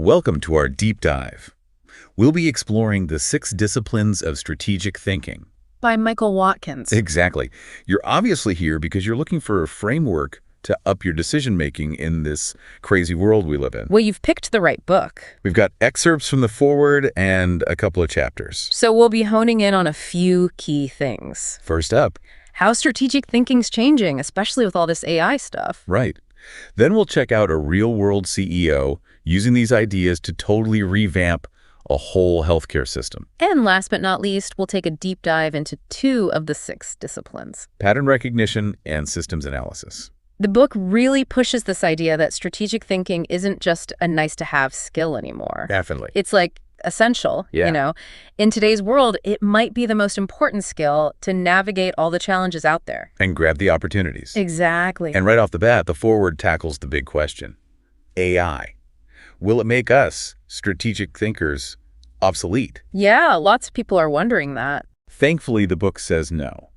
Welcome to our deep dive. We'll be exploring the 6 disciplines of strategic thinking. By Michael Watkins. Exactly. You're obviously here because you're looking for a framework to up your decision-making in this crazy world we live in. Well, you've picked the right book. We've got excerpts from the foreword and a couple of chapters. So we'll be honing in on a few key things. First up. How strategic thinking's changing, especially with all this AI stuff. Right. Then we'll check out a real-world CEO using these ideas to totally revamp a whole healthcare system. And last but not least, we'll take a deep dive into 2 of the 6 disciplines. Pattern recognition and systems analysis. The book really pushes this idea that strategic thinking isn't just a nice-to-have skill anymore. Definitely. It's like essential, you know. In today's world, it might be the most important skill to navigate all the challenges out there. And grab the opportunities. Exactly. And right off the bat, the foreword tackles the big question. AI. Will it make us, strategic thinkers, obsolete? Yeah, lots of people are wondering that. Thankfully, the book says no.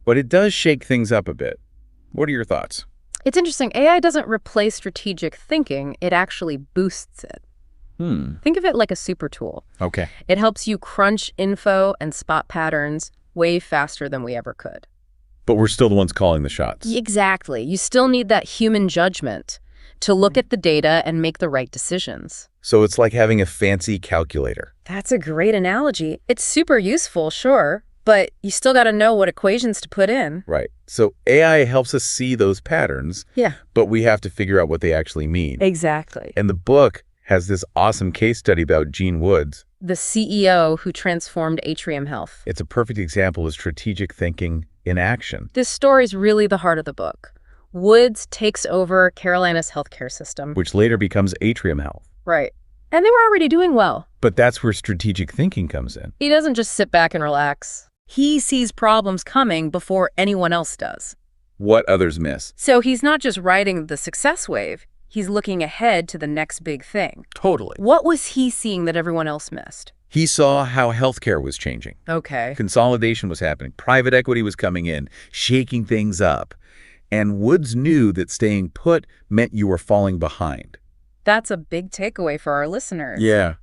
But it does shake things up a bit. What are your thoughts? It's interesting. AI doesn't replace strategic thinking. It actually boosts it. Think of it like a super tool. Okay. It helps you crunch info and spot patterns way faster than we ever could. But we're still the ones calling the shots. Exactly. You still need that human judgment to look at the data and make the right decisions. So it's like having a fancy calculator. That's a great analogy. It's super useful, sure, but you still got to know what equations to put in. Right. So AI helps us see those patterns. Yeah. But we have to figure out what they actually mean. Exactly. And the book has this awesome case study about Gene Woods, the CEO who transformed Atrium Health. It's a perfect example of strategic thinking in action. This story's really the heart of the book. Woods takes over Carolina's healthcare system. Which later becomes Atrium Health. Right. And they were already doing well. But that's where strategic thinking comes in. He doesn't just sit back and relax. He sees problems coming before anyone else does. What others miss. So he's not just riding the success wave. He's looking ahead to the next big thing. Totally. What was he seeing that everyone else missed? He saw how healthcare was changing. Okay. Consolidation was happening. Private equity was coming in, shaking things up. And Woods knew that staying put meant you were falling behind. That's a big takeaway for our listeners. Yeah.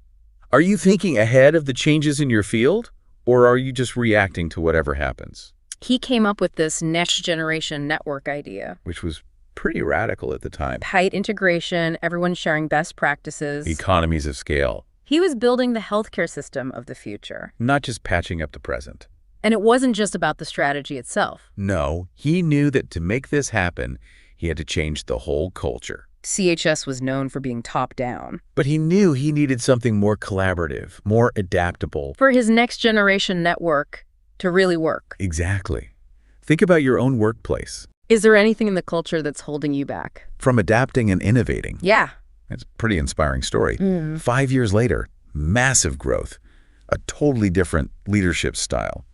Are you thinking ahead of the changes in your field? Or are you just reacting to whatever happens? He came up with this next generation network idea. Which was pretty radical at the time. Tight integration, everyone sharing best practices. Economies of scale. He was building the healthcare system of the future. Not just patching up the present. And it wasn't just about the strategy itself. No, he knew that to make this happen, he had to change the whole culture. CHS was known for being top-down. But he knew he needed something more collaborative, more adaptable. For his next generation network to really work. Exactly. Think about your own workplace. Is there anything in the culture that's holding you back? From adapting and innovating. Yeah. It's a pretty inspiring story. 5 years later, massive growth, a totally different leadership style,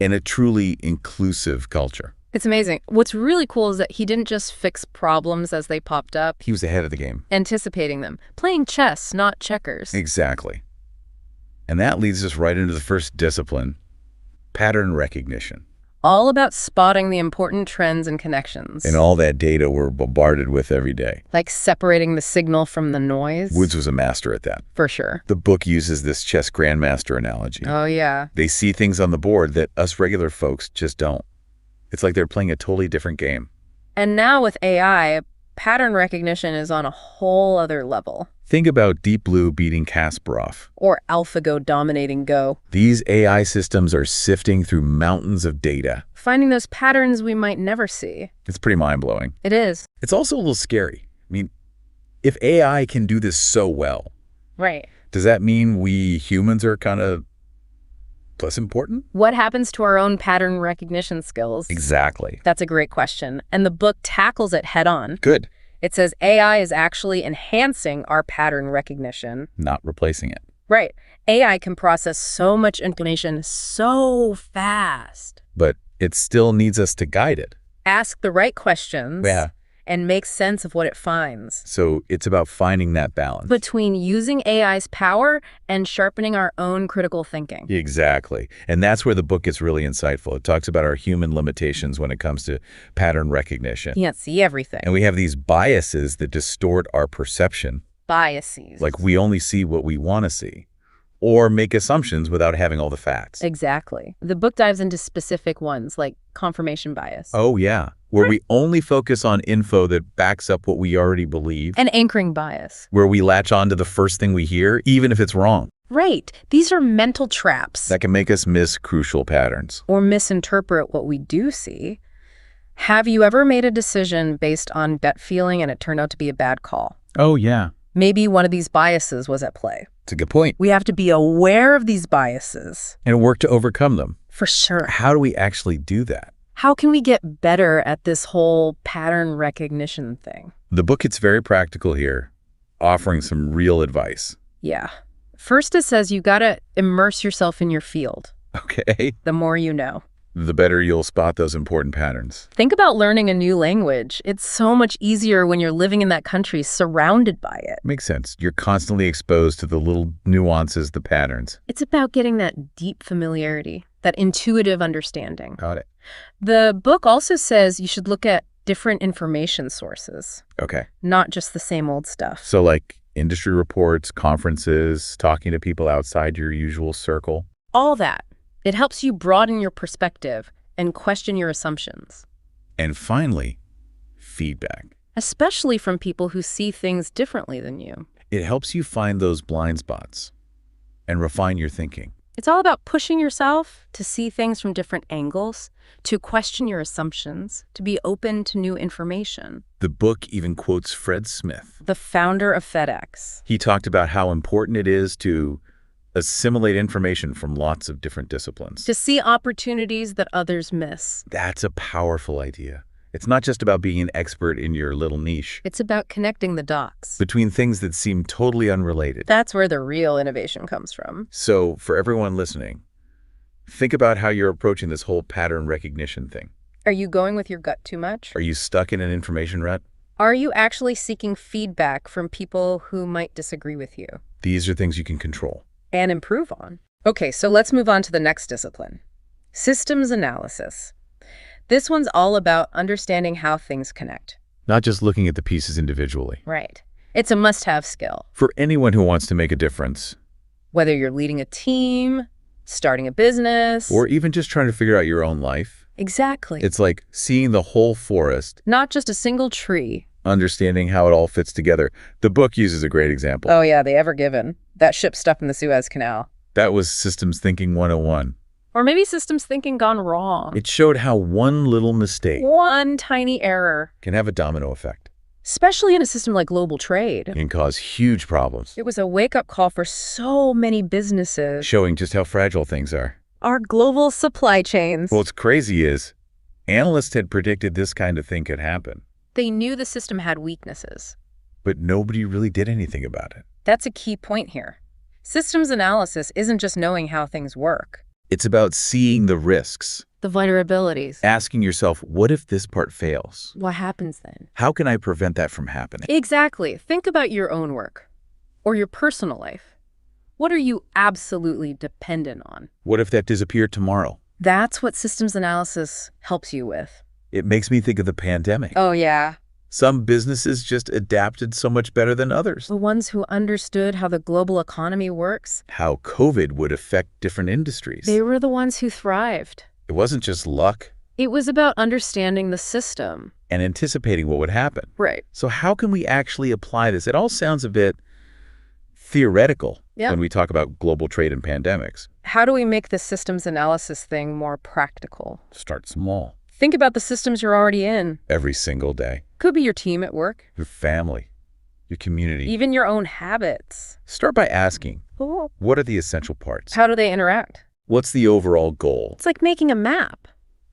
and a truly inclusive culture. It's amazing. What's really cool is that he didn't just fix problems as they popped up. He was ahead of the game. Anticipating them. Playing chess, not checkers. Exactly. And that leads us right into the first discipline, pattern recognition. All about spotting the important trends and connections. And all that data we're bombarded with every day. Like separating the signal from the noise. Woods was a master at that. For sure. The book uses this chess grandmaster analogy. Oh, yeah. They see things on the board that us regular folks just don't. It's like they're playing a totally different game. And now with AI, pattern recognition is on a whole other level. Think about Deep Blue beating Kasparov. Or AlphaGo dominating Go. These AI systems are sifting through mountains of data. Finding those patterns we might never see. It's pretty mind-blowing. It is. It's also a little scary. I mean, if AI can do this so well, right, does that mean we humans are kind of less important? What happens to our own pattern recognition skills? Exactly. That's a great question. And the book tackles it head on. Good. It says AI is actually enhancing our pattern recognition. Not replacing it. Right. AI can process so much information so fast. But it still needs us to guide it. Ask the right questions. Yeah. And make sense of what it finds. So it's about finding that balance. Between using AI's power and sharpening our own critical thinking. Exactly. And that's where the book gets really insightful. It talks about our human limitations when it comes to pattern recognition. You can't see everything. And we have these biases that distort our perception. biases. Like we only see what we want to see, or make assumptions without having all the facts. Exactly. The book dives into specific ones, like confirmation bias. Oh, yeah, where we only focus on info that backs up what we already believe. And anchoring bias. Where we latch on to the first thing we hear, even if it's wrong. Right. These are mental traps. That can make us miss crucial patterns. Or misinterpret what we do see. Have you ever made a decision based on gut feeling and it turned out to be a bad call? Oh, yeah. Maybe one of these biases was at play. It's a good point. We have to be aware of these biases. And work to overcome them. For sure. How do we actually do that? How can we get better at this whole pattern recognition thing? The book gets very practical here, offering some real advice. Yeah. First, it says you gotta immerse yourself in your field. Okay. The more you know. The better you'll spot those important patterns. Think about learning a new language. It's so much easier when you're living in that country, surrounded by it. Makes sense. You're constantly exposed to the little nuances, the patterns. It's about getting that deep familiarity, that intuitive understanding. Got it. The book also says you should look at different information sources. Okay. Not just the same old stuff. So like industry reports, conferences, talking to people outside your usual circle. All that. It helps you broaden your perspective and question your assumptions. And finally, feedback. Especially from people who see things differently than you. It helps you find those blind spots and refine your thinking. It's all about pushing yourself to see things from different angles, to question your assumptions, to be open to new information. The book even quotes Fred Smith, the founder of FedEx. He talked about how important it is to assimilate information from lots of different disciplines. To see opportunities that others miss. That's a powerful idea. It's not just about being an expert in your little niche. It's about connecting the dots. Between things that seem totally unrelated. That's where the real innovation comes from. So, for everyone listening, think about how you're approaching this whole pattern recognition thing. Are you going with your gut too much? Are you stuck in an information rut? Are you actually seeking feedback from people who might disagree with you? These are things you can control. And improve on. Okay, so let's move on to the next discipline. Systems analysis. This one's all about understanding how things connect. Not just looking at the pieces individually. Right. It's a must-have skill. For anyone who wants to make a difference. Whether you're leading a team, starting a business. Or even just trying to figure out your own life. Exactly. It's like seeing the whole forest. Not just a single tree. Understanding how it all fits together. The book uses a great example. Oh yeah, the Ever Given. That ship stuck in the Suez Canal. That was Systems Thinking 101. Or maybe systems thinking gone wrong. It showed how one little mistake, one tiny error, can have a domino effect. Especially in a system like global trade. It can cause huge problems. It was a wake-up call for so many businesses. Showing just how fragile things are. Our global supply chains. What's crazy is, analysts had predicted this kind of thing could happen. They knew the system had weaknesses. But nobody really did anything about it. That's a key point here. Systems analysis isn't just knowing how things work. It's about seeing the risks. The vulnerabilities. Asking yourself, what if this part fails? What happens then? How can I prevent that from happening? Exactly. Think about your own work or your personal life. What are you absolutely dependent on? What if that disappeared tomorrow? That's what systems analysis helps you with. It makes me think of the pandemic. Oh, yeah. Some businesses just adapted so much better than others. The ones who understood how the global economy works. How COVID would affect different industries. They were the ones who thrived. It wasn't just luck. It was about understanding the system. And anticipating what would happen. Right. So how can we actually apply this? It all sounds a bit theoretical when we talk about global trade and pandemics. How do we make this systems analysis thing more practical? Start small. Think about the systems you're already in. Every single day. Could be your team at work. Your family. Your community. Even your own habits. Start by asking, what are the essential parts? How do they interact? What's the overall goal? It's like making a map.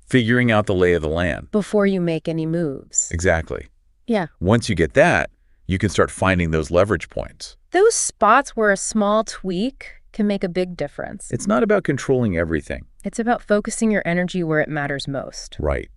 Figuring out the lay of the land. Before you make any moves. Exactly. Yeah. Once you get that, you can start finding those leverage points. Those spots where a small tweak can make a big difference. It's not about controlling everything. It's about focusing your energy where it matters most. Right.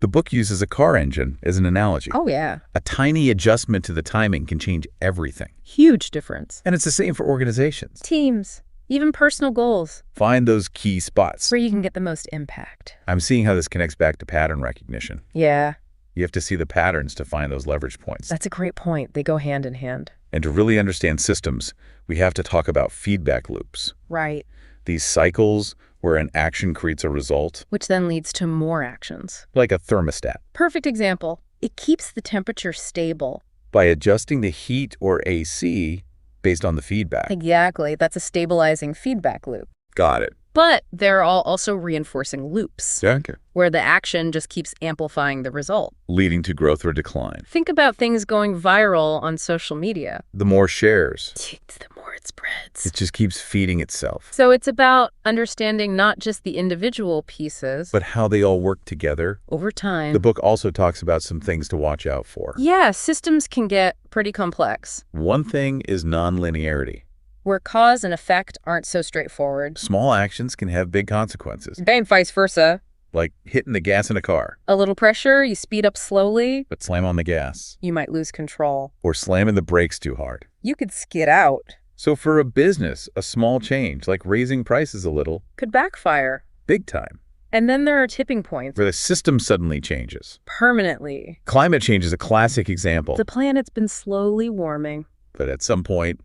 The book uses a car engine as an analogy. Oh, yeah. A tiny adjustment to the timing can change everything. Huge difference. And it's the same for organizations. Teams. Even personal goals. Find those key spots. Where you can get the most impact. I'm seeing how this connects back to pattern recognition. Yeah. You have to see the patterns to find those leverage points. That's a great point. They go hand in hand. And to really understand systems, we have to talk about feedback loops. Right. These cycles where an action creates a result, Which then leads to more actions. like a thermostat. Perfect example. It keeps the temperature stable. By adjusting the heat or AC based on the feedback. Exactly. That's a stabilizing feedback loop. Got it. But they're all also reinforcing loops, Okay. where the action just keeps amplifying the result. Leading to growth or decline. Think about things going viral on social media. The more shares, The more it spreads. it just keeps feeding itself. So it's about understanding not just the individual pieces, But how they all work together. over time. The book also talks about some things to watch out for. Yeah, systems can get pretty complex, One thing is nonlinearity. where cause and effect aren't so straightforward. Small actions can have big consequences, And vice versa. like hitting the gas in a car, A little pressure, you speed up slowly, but slam on the gas, you might lose control. or slamming the brakes too hard. You could skid out. So for a business, a small change, like raising prices a little, Could backfire. big time, And then there are tipping points. where the system suddenly changes. Permanently. Climate change is a classic example, The planet's been slowly warming. but at some point,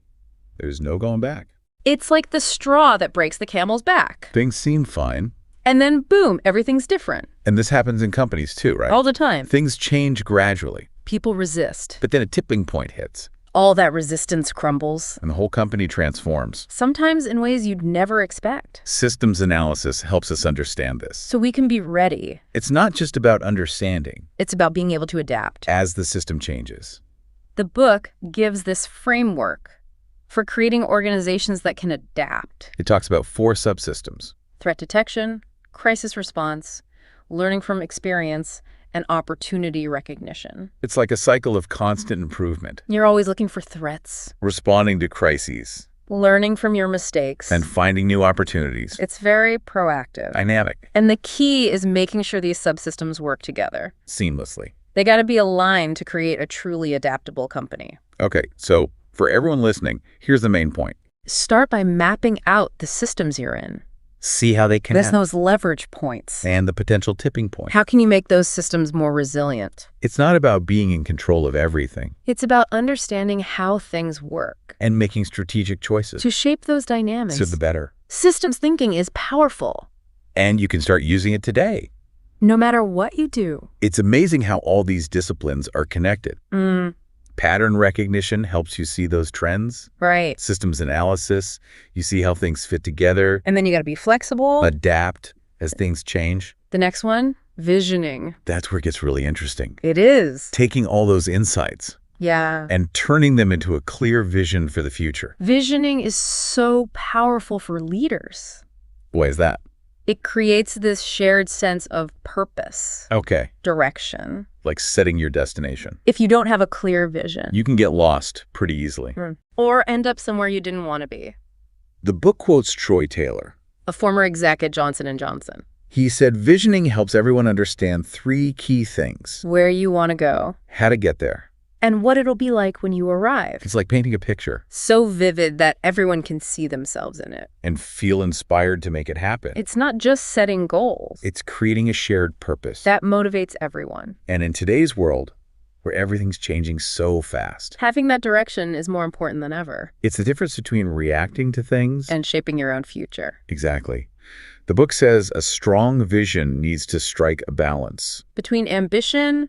there's no going back. It's like the straw that breaks the camel's back. Things seem fine, And then, boom, everything's different. and this happens in companies too, right? All the time. Things change gradually, People resist. but then a tipping point hits, All that resistance crumbles. and the whole company transforms. Sometimes in ways you'd never expect. Systems analysis helps us understand this. So we can be ready. It's not just about understanding It's about being able to adapt. as the system changes. The book gives this framework for creating organizations that can adapt. It talks about 4 subsystems. Threat detection, crisis response, learning from experience, and opportunity recognition. It's like a cycle of constant improvement, You're always looking for threats, responding to crises, learning from your mistakes. and finding new opportunities. It's very proactive. Dynamic, And the key is making sure these subsystems work together. seamlessly. They got to be aligned to create a truly adaptable company. Okay, so for everyone listening, here's the main point. Start by mapping out the systems you're in. See how they There's those leverage points. and the potential tipping point. How can you make those systems more resilient? It's not about being in control of everything It's about understanding how things work and making strategic choices to shape those dynamics. to the better. Systems thinking is powerful, And you can start using it today. no matter what you do. It's amazing how all these disciplines are connected. Pattern recognition helps you see those trends. Right. Systems analysis, you see how things fit together. And then you got to be flexible. Adapt as things change. The next one, visioning. That's where it gets really interesting. It is. Taking all those insights Yeah. and turning them into a clear vision for the future. Visioning is so powerful for leaders. Why is that? It creates this shared sense of purpose, Okay, direction. like setting your destination. If you don't have a clear vision, You can get lost pretty easily. or end up somewhere you didn't want to be. The book quotes Troy Taylor. A former exec at Johnson & Johnson. He said, visioning helps everyone understand 3 key things. Where you want to go, How to get there. and what it'll be like when you arrive. It's like painting a picture So vivid that everyone can see themselves in it. and feel inspired to make it happen. It's not just setting goals. It's creating a shared purpose. That motivates everyone. And in today's world, where everything's changing so fast, Having that direction is more important than ever. it's the difference between reacting to things. And shaping your own future. Exactly. The book says a strong vision needs to strike a balance. Between ambition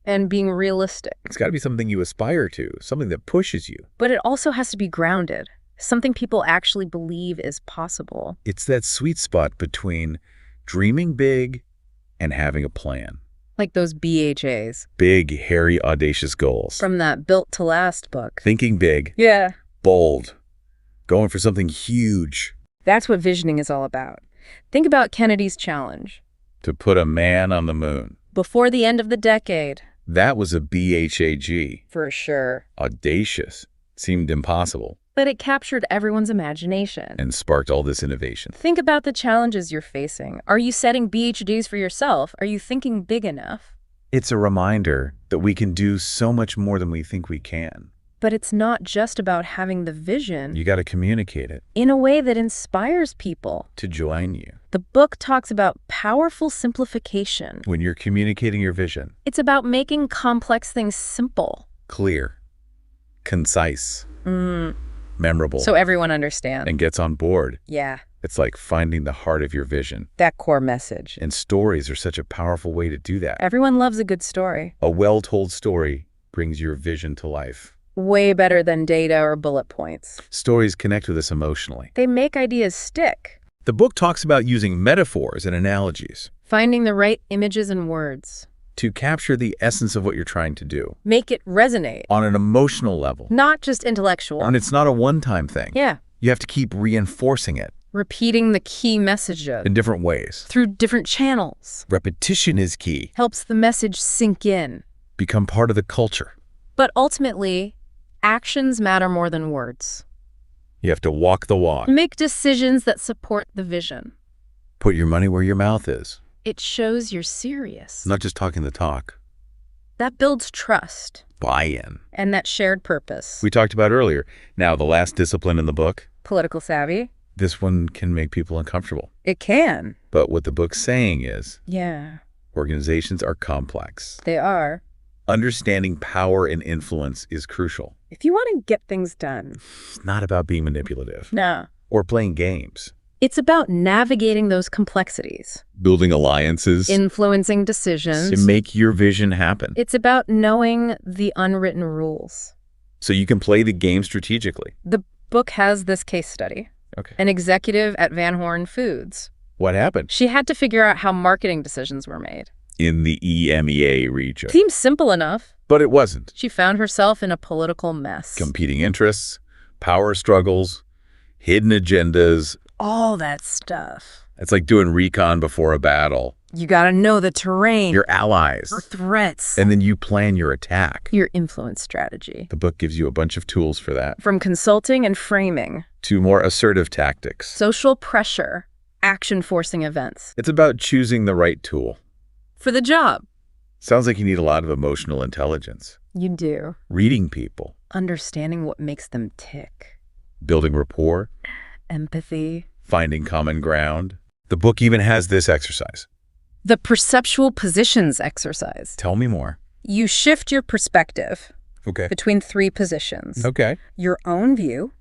and being realistic. It's got to be something you aspire to, something that pushes you. But it also has to be grounded. Something people actually believe is possible. It's that sweet spot between dreaming big and having a plan. Like those BHAs. Big, hairy, audacious goals. From that Built to Last book. Thinking big, Yeah. bold, going for something huge. That's what visioning is all about. Think about Kennedy's challenge. To put a man on the moon. Before the end of the decade. That was a BHAG. For sure. Audacious. Seemed impossible. But it captured everyone's imagination. And sparked all this innovation. Think about the challenges you're facing. Are you setting BHDs for yourself? Are you thinking big enough? It's a reminder that we can do so much more than we think we can. But it's not just about having the vision. You got to communicate it In a way that inspires people. to join you. The book talks about powerful simplification. When you're communicating your vision, It's about making complex things simple. clear, concise, memorable, So everyone understands. and gets on board. Yeah, It's like finding the heart of your vision. that core message. And stories are such a powerful way to do that. Everyone loves a good story. A well-told story brings your vision to life. Way better than data or bullet points. Stories connect with us emotionally. They make ideas stick. The book talks about using metaphors and analogies Finding the right images and words. to capture the essence of what you're trying to do Make it resonate. on an emotional level. Not just intellectual. And it's not a one-time thing. Yeah. You have to keep reinforcing it Repeating the key messages in different ways. through different channels. Repetition is key. Helps the message sink in. Become part of the culture. But ultimately, actions matter more than words. You have to walk the walk. Make decisions that support the vision. Put your money where your mouth is. It shows you're serious. Not just talking the talk. That builds trust Buy-in. and that shared purpose. We talked about earlier. Now, the last discipline in the book, Political savvy? this one can make people uncomfortable. It can. But what the book's saying is Yeah, organizations are complex. they are. Understanding power and influence is crucial. If you want to get things done. It's not about being manipulative No. or playing games. It's about navigating those complexities. Building alliances Influencing to decisions. make your vision happen. It's about knowing the unwritten rules. So you can play the game strategically. The book has this case study. Okay. An executive at Van Horn Foods. What happened? She had to figure out how marketing decisions were made. In the EMEA region. Seems simple enough. But it wasn't. She found herself in a political mess. Competing interests, power struggles, hidden agendas. All that stuff. It's like doing recon before a battle. You gotta know the terrain. Your allies. Your threats. And then you plan your attack. Your influence strategy. The book gives you a bunch of tools for that. From consulting and framing. To more assertive tactics. Social pressure. Action-forcing events. It's about choosing the right tool. For the job. Sounds like you need a lot of emotional intelligence. You do. Reading people. Understanding what makes them tick. Building rapport. Empathy. Finding common ground. The book even has this exercise. The perceptual positions exercise. Tell me more. You shift your perspective Okay. between three positions. Okay. Your own view,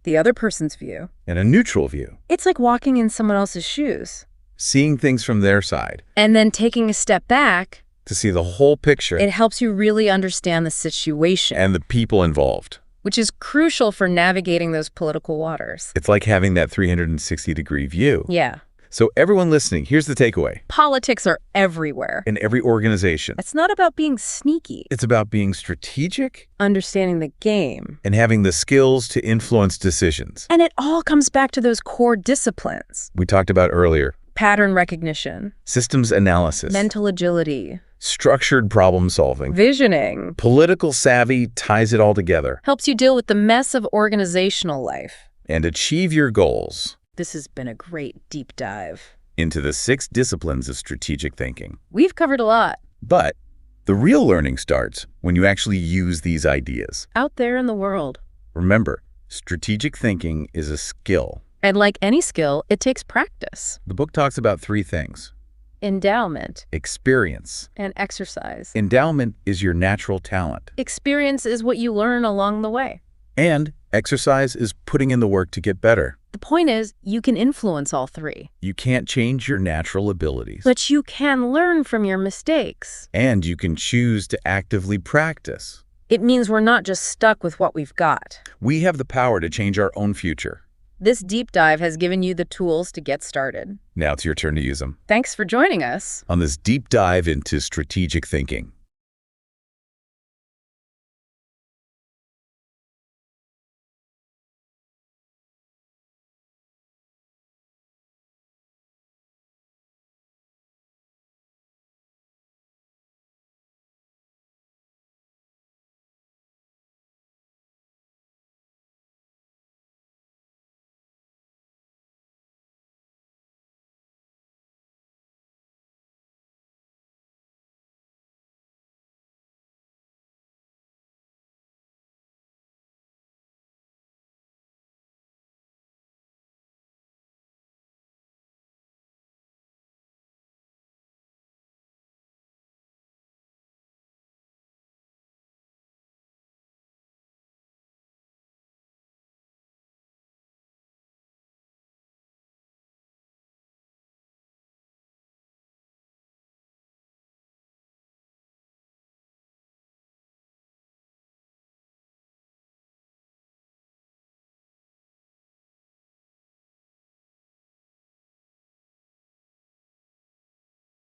the other person's view. And a neutral view. It's like walking in someone else's shoes. Seeing things from their side. And then taking a step back. To see the whole picture. It helps you really understand the situation. And the people involved. Which is crucial for navigating those political waters. It's like having that 360-degree view. Yeah. So everyone listening, here's the takeaway. Politics are everywhere. In every organization. It's not about being sneaky. It's about being strategic. Understanding the game. And having the skills to influence decisions. And it all comes back to those core disciplines. We talked about earlier. Pattern recognition. Systems analysis. Mental agility. Structured problem solving. Visioning. Political savvy ties it all together. Helps you deal with the mess of organizational life. And achieve your goals. This has been a great deep dive Into the 6 disciplines of strategic thinking. We've covered a lot. But the real learning starts when you actually use these ideas. Out there in the world. Remember, strategic thinking is a skill. And like any skill, it takes practice. The book talks about 3 things. Endowment. Experience. And exercise. Endowment is your natural talent. Experience is what you learn along the way. And exercise is putting in the work to get better. The point is, you can influence all 3. You can't change your natural abilities. But you can learn from your mistakes. And you can choose to actively practice. It means we're not just stuck with what we've got. We have the power to change our own future. This deep dive has given you the tools to get started. Now it's your turn to use them. Thanks for joining us On this deep dive into strategic thinking.